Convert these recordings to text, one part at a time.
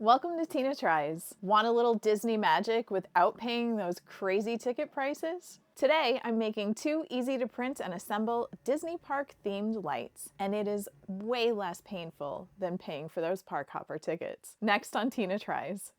Welcome to Tina Tries. Want a little Disney magic without paying those crazy ticket prices? Today, I'm making 2 easy to print and assemble Disney park themed lights, and it is way less painful than paying for those park hopper tickets. Next on Tina Tries.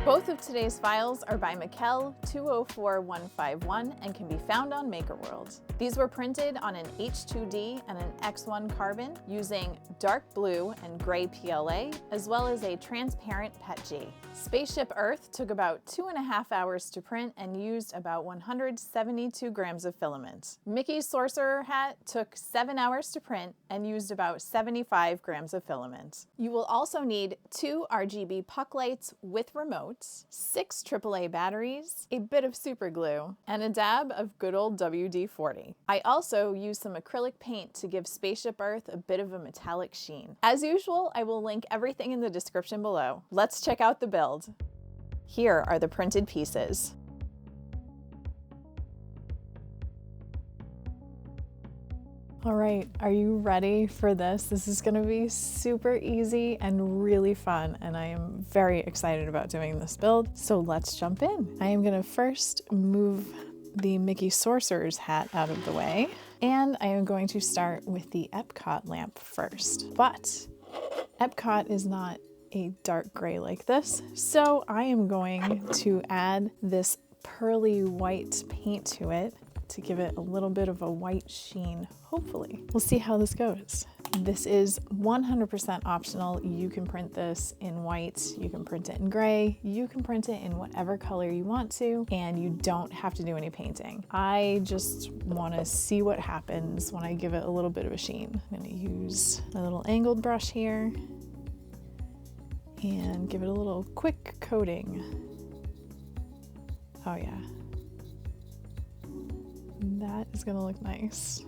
Both of today's files are by Mikkel 204151 and can be found on MakerWorld. These were printed on an H2D and an X1 carbon using dark blue and gray PLA, as well as a transparent PETG. Spaceship Earth took about 2.5 hours to print and used about 172 grams of filament. Mickey's Sorcerer hat took 7 hours to print and used about 75 grams of filament. You will also need 2 RGB puck lights with remotes, 6 AAA batteries, a bit of super glue, and a dab of good old WD-40. I also used some acrylic paint to give Spaceship Earth a bit of a metallic sheen. As usual, I will link everything in the description below. Let's check out the build. Here are the printed pieces. All right, are you ready for this? This is gonna be super easy and really fun, and I am very excited about doing this build, so let's jump in. I am gonna first move the Mickey Sorcerer's hat out of the way, and I am going to start with the Epcot lamp first. But Epcot is not a dark gray like this, so I am going to add this pearly white paint to it to give it a little bit of a white sheen, hopefully. We'll see how this goes. This is 100% optional. You can print this in white, you can print it in gray, you can print it in whatever color you want to, and you don't have to do any painting. I just wanna see what happens when I give it a little bit of a sheen. I'm gonna use a little angled brush here and give it a little quick coating. Oh yeah. That is gonna look nice.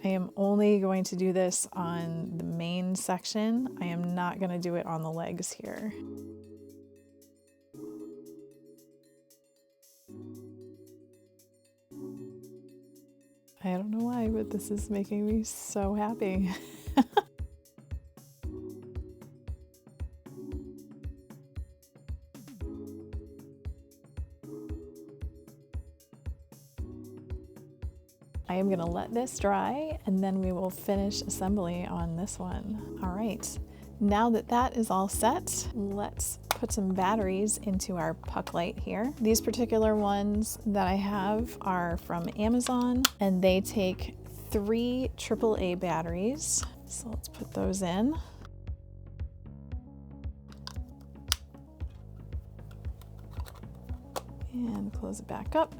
I am only going to do this on the main section. I am not gonna do it on the legs here. I don't know why, but this is making me so happy. I am gonna let this dry and then we will finish assembly on this one. All right, now that that is all set, let's put some batteries into our puck light here. These particular ones that I have are from Amazon and they take 3 AAA batteries. So let's put those in. And close it back up.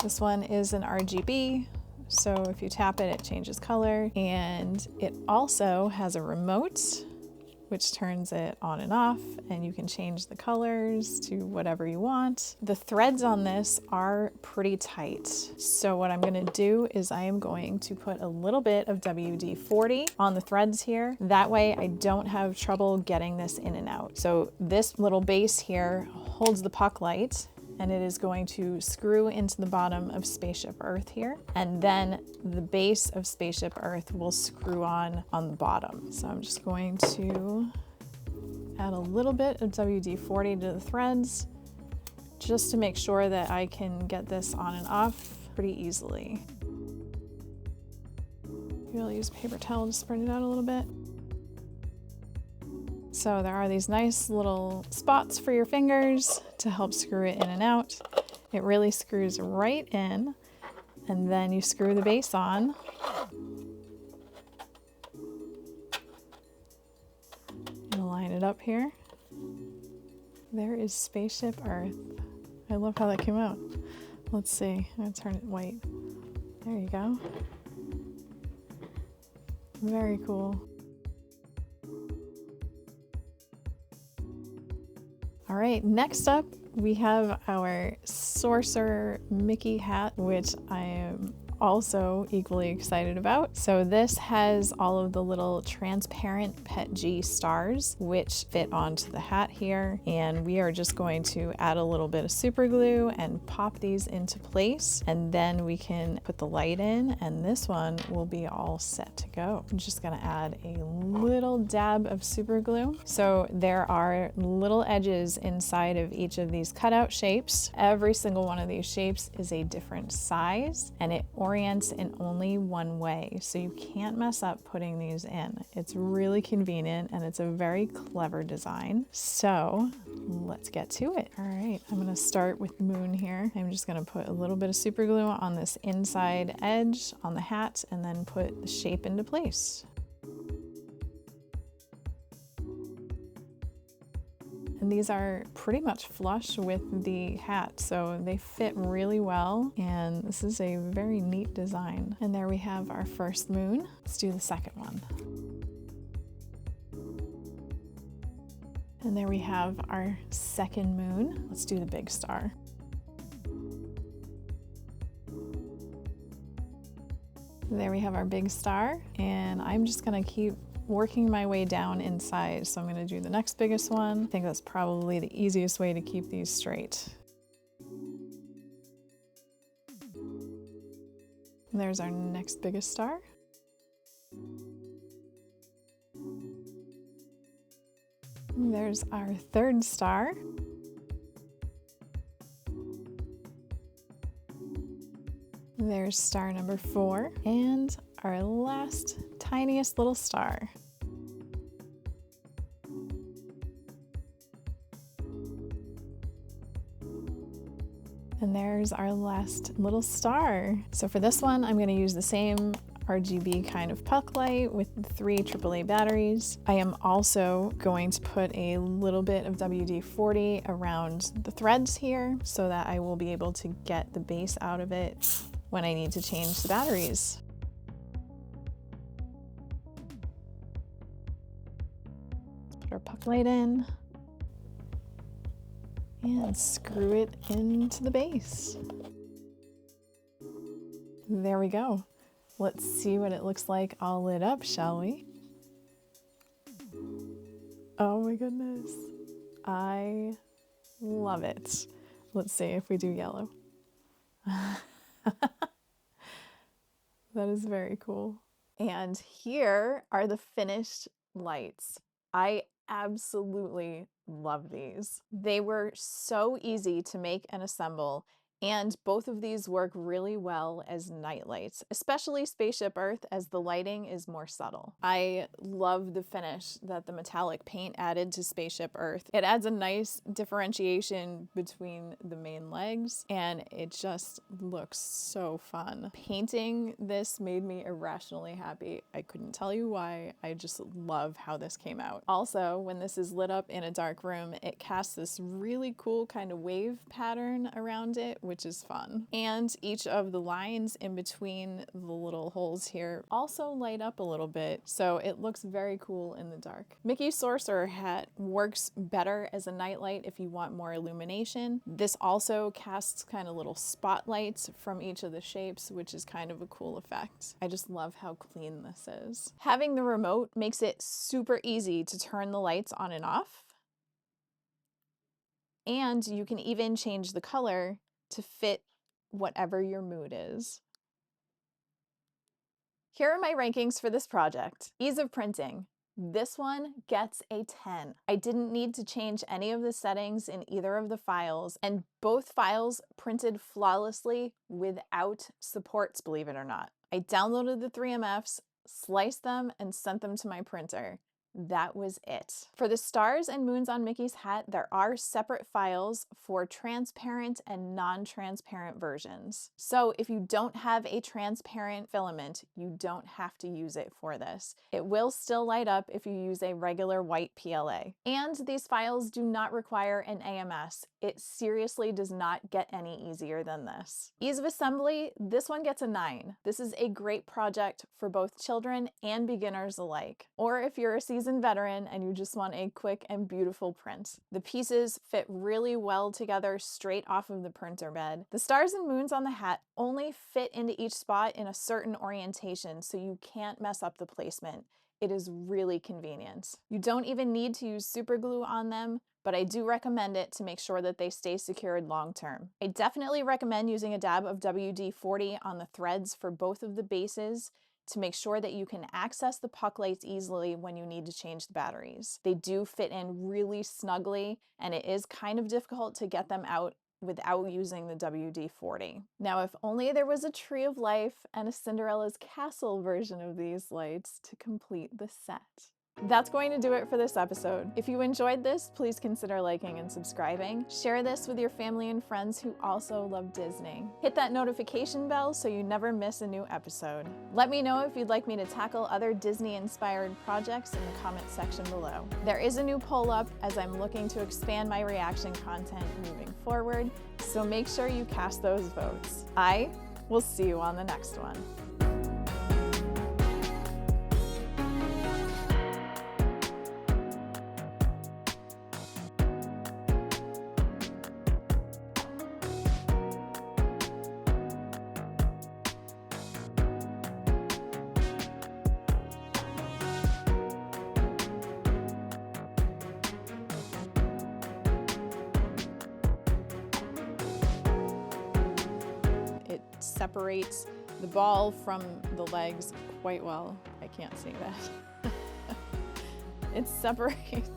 This one is an RGB, so if you tap it, it changes color. And it also has a remote, which turns it on and off, and you can change the colors to whatever you want. The threads on this are pretty tight. So what I'm gonna do is I am going to put a little bit of WD-40 on the threads here. That way I don't have trouble getting this in and out. So this little base here holds the puck light, and it is going to screw into the bottom of Spaceship Earth here. And then the base of Spaceship Earth will screw on the bottom. So I'm just going to add a little bit of WD-40 to the threads just to make sure that I can get this on and off pretty easily. Maybe I'll use a paper towel to spread it out a little bit. So there are these nice little spots for your fingers to help screw it in and out. It really screws right in, and then you screw the base on. And line it up here. There is Spaceship Earth. I love how that came out. Let's see, I'm gonna turn it white. There you go. Very cool. All right, next up we have our Sorcerer Mickey hat, which I am also equally excited about. So this has all of the little transparent Pet G stars which fit onto the hat here, and we are just going to add a little bit of super glue and pop these into place, and then we can put the light in and this one will be all set to go. I'm just gonna add a little dab of super glue. So there are little edges inside of each of these cutout shapes. Every single one of these shapes is a different size and it orients in only one way, so you can't mess up putting these in. It's really convenient and it's a very clever design. So let's get to it. All right, I'm gonna start with Moon here. I'm just gonna put a little bit of super glue on this inside edge on the hat and then put the shape into place. And these are pretty much flush with the hat, so they fit really well, and this is a very neat design. And there we have our first moon. Let's do the second one. And there we have our second moon. Let's do the big star. There we have our big star, and I'm just gonna keep working my way down inside. So I'm gonna do the next biggest one. I think that's probably the easiest way to keep these straight. And there's our next biggest star. And there's our third star. There's star number 4 and our last tiniest little star. And there's our last little star. So for this one, I'm going to use the same RGB kind of puck light with 3 AAA batteries. I am also going to put a little bit of WD-40 around the threads here so that I will be able to get the base out of it when I need to change the batteries. Let's put our puck light in and screw it into the base. There we go. Let's see what it looks like all lit up, shall we? Oh my goodness. I love it. Let's see if we do yellow. That is very cool. And here are the finished lights. I absolutely love these. They were so easy to make and assemble, and both of these work really well as night lights, especially Spaceship Earth, as the lighting is more subtle. I love the finish that the metallic paint added to Spaceship Earth. It adds a nice differentiation between the main legs, and it just looks so fun. Painting this made me irrationally happy. I couldn't tell you why. I just love how this came out. Also, when this is lit up in a dark room, it casts this really cool kind of wave pattern around it, which is fun. And each of the lines in between the little holes here also light up a little bit, so it looks very cool in the dark. Mickey Sorcerer hat works better as a nightlight if you want more illumination. This also casts kind of little spotlights from each of the shapes, which is kind of a cool effect. I just love how clean this is. Having the remote makes it super easy to turn the lights on and off. And you can even change the color to fit whatever your mood is. Here are my rankings for this project. Ease of printing. This one gets a 10. I didn't need to change any of the settings in either of the files, and both files printed flawlessly without supports, believe it or not. I downloaded the 3MFs, sliced them, and sent them to my printer. That was it. For the stars and moons on Mickey's hat, there are separate files for transparent and non-transparent versions. So if you don't have a transparent filament, you don't have to use it for this. It will still light up if you use a regular white PLA. And these files do not require an AMS. It seriously does not get any easier than this. Ease of assembly, this one gets a 9. This is a great project for both children and beginners alike. Or if you're a seasoned seasoned veteran and you just want a quick and beautiful print. The pieces fit really well together straight off of the printer bed. The stars and moons on the hat only fit into each spot in a certain orientation, so you can't mess up the placement. It is really convenient. You don't even need to use super glue on them, but I do recommend it to make sure that they stay secured long term. I definitely recommend using a dab of WD-40 on the threads for both of the bases to make sure that you can access the puck lights easily when you need to change the batteries. They do fit in really snugly, and it is kind of difficult to get them out without using the WD-40. Now, if only there was a Tree of Life and a Cinderella's Castle version of these lights to complete the set. That's going to do it for this episode. If you enjoyed this, please consider liking and subscribing. Share this with your family and friends who also love Disney. Hit that notification bell so you never miss a new episode. Let me know if you'd like me to tackle other Disney-inspired projects in the comment section below. There is a new poll up as I'm looking to expand my reaction content moving forward, so make sure you cast those votes. I will see you on the next one. It separates the ball from the legs quite well. I can't see that. It separates